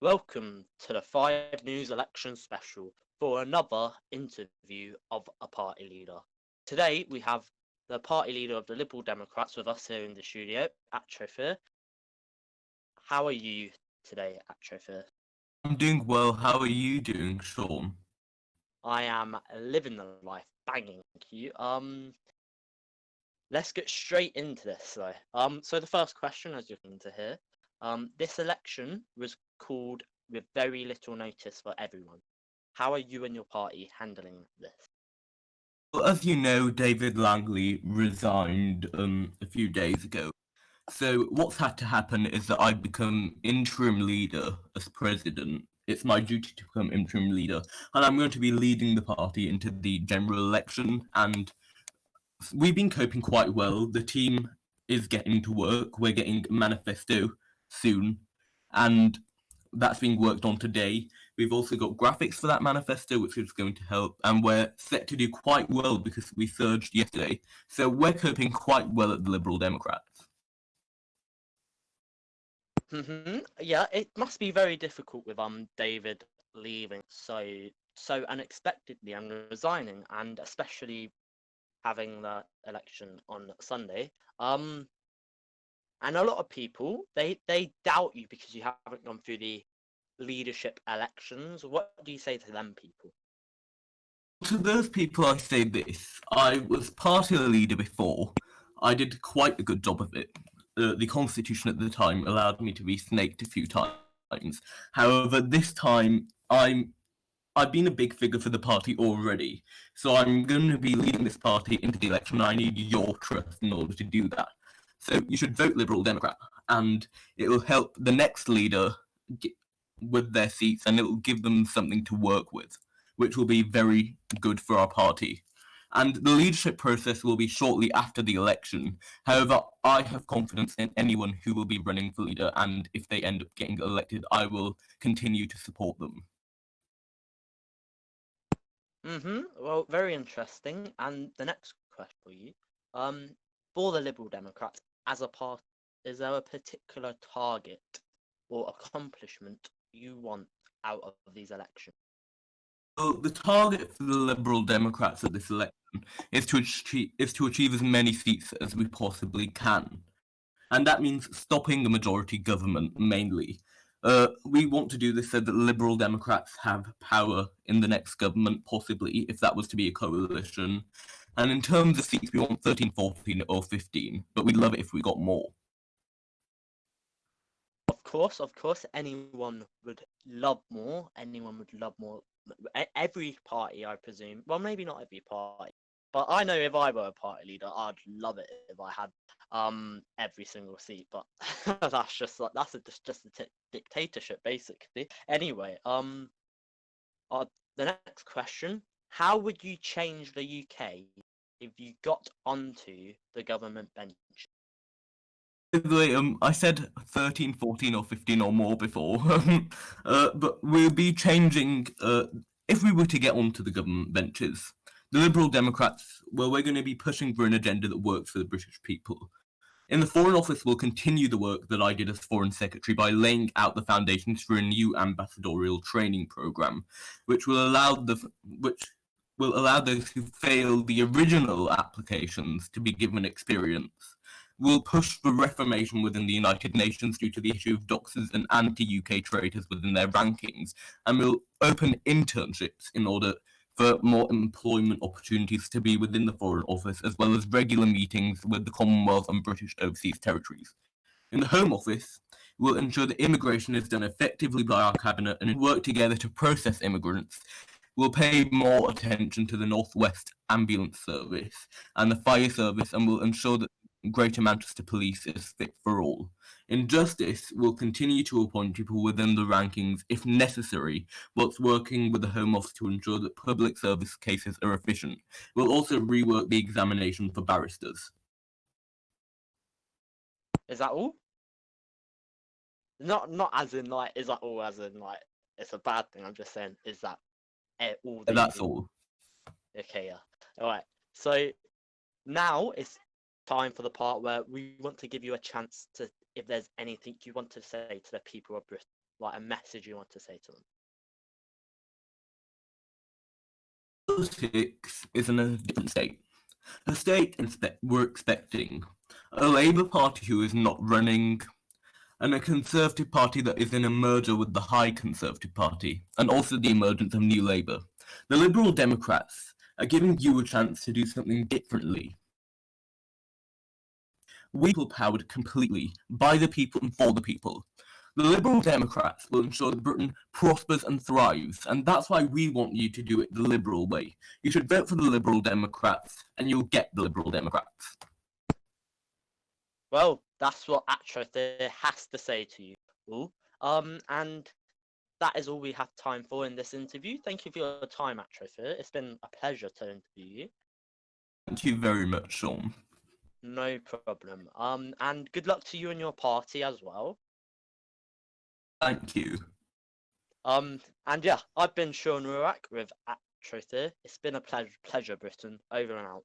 Welcome to the 5 News Election Special for another interview of a party leader. Today we have the party leader of the Liberal Democrats with us here in the studio, Atrophere. How are you today, Atrophere? I'm doing well. How are you doing, Sean? I am living the life, banging you. Let's get straight into this though. So the first question, as you're going to hear, this election was called with very little notice for everyone. How are you and your party handling this? Well, as you know, David Langley resigned a few days ago. So what's had to happen is that I become interim leader as president. It's my duty to become interim leader, and I'm going to be leading the party into the general election. And we've been coping quite well. The team is getting to work. We're getting a manifesto soon, and that's being worked on today. We've also got graphics for that manifesto, which is going to help, and we're set to do quite well because we surged yesterday. So we're coping quite well at the Liberal Democrats. Yeah, it must be very difficult with David leaving so unexpectedly and resigning, and especially having the election on Sunday. And a lot of people they doubt you because you haven't gone through the leadership elections. What do you say to them people? To those people, I say this: I was party leader before. I did quite a good job of it. The constitution at the time allowed me to be snaked a few times. However, this time I've been a big figure for the party already, so I'm going to be leading this party into the election. I need your trust in order to do that. So you should vote Liberal Democrat, and it will help the next leader with their seats, and it will give them something to work with, which will be very good for our party. And the leadership process will be shortly after the election. However, I have confidence in anyone who will be running for leader, and if they end up getting elected, I will continue to support them. Well, very interesting. And the next question for you, for the Liberal Democrats as a party, is there a particular target or accomplishment you want out of these elections? So the target for the Liberal Democrats at this election is to achieve as many seats as we possibly can, and that means stopping a majority government mainly. We want to do this so that Liberal Democrats have power in the next government, possibly if that was to be a coalition. And in terms of seats, we want 13, 14, or 15, but we'd love it if we got more. Of course, anyone would love more. Anyone would love more. Every party, I presume. Well, maybe not every party, but I know if I were a party leader, I'd love it if I had every single seat. But that's just like just a dictatorship, basically. Anyway, uh, the next question: how would you change the UK if you got onto the government bench? By the way, I said 13, 14, or 15 or more before, but we'll be changing if we were to get onto the government benches. The Liberal Democrats, well, we're going to be pushing for an agenda that works for the British people. In the Foreign Office, we'll continue the work that I did as Foreign Secretary by laying out the foundations for a new ambassadorial training program, which will allow those who fail the original applications to be given experience. We'll push for reformation within the United Nations due to the issue of doxers and anti-UK traitors within their rankings, and we'll open internships in order for more employment opportunities to be within the Foreign Office, as well as regular meetings with the Commonwealth and British Overseas Territories. In the Home Office, we'll ensure that immigration is done effectively by our Cabinet and work together to process immigrants. We'll pay more attention to the Northwest Ambulance Service and the Fire Service, and we'll ensure that Greater Manchester Police is fit for all. In Justice, we'll continue to appoint people within the rankings if necessary, whilst working with the Home Office to ensure that public service cases are efficient. We'll also rework the examination for barristers. Is that all? Not as in like, is that all as in like it's a bad thing? I'm just saying, is that all that you That's do? all. Okay, yeah. All right. So now it's time for the part where we want to give you a chance to, if there's anything you want to say to the people of Britain. like a message you want to say to them? Politics is in a different state. A state we're expecting a Labour Party who is not running, and a Conservative Party that is in a merger with the High Conservative Party, and also the emergence of New Labour. The Liberal Democrats are giving you a chance to do something differently. We people powered completely by the people and for the people. The Liberal Democrats will ensure that Britain prospers and thrives, and that's why we want you to do it the Liberal way. You should vote for the Liberal Democrats, and you'll get the Liberal Democrats. Well, that's what Atrophere has to say to you all. And that is all we have time for in this interview. Thank you for your time, Atrophere. It's been a pleasure to interview you. Thank you very much, Sean. No problem. And good luck to you and your party as well. Thank you. And yeah, I've been Sean Rurak with Atrophere. It's been a pleasure, Britain. Over and out.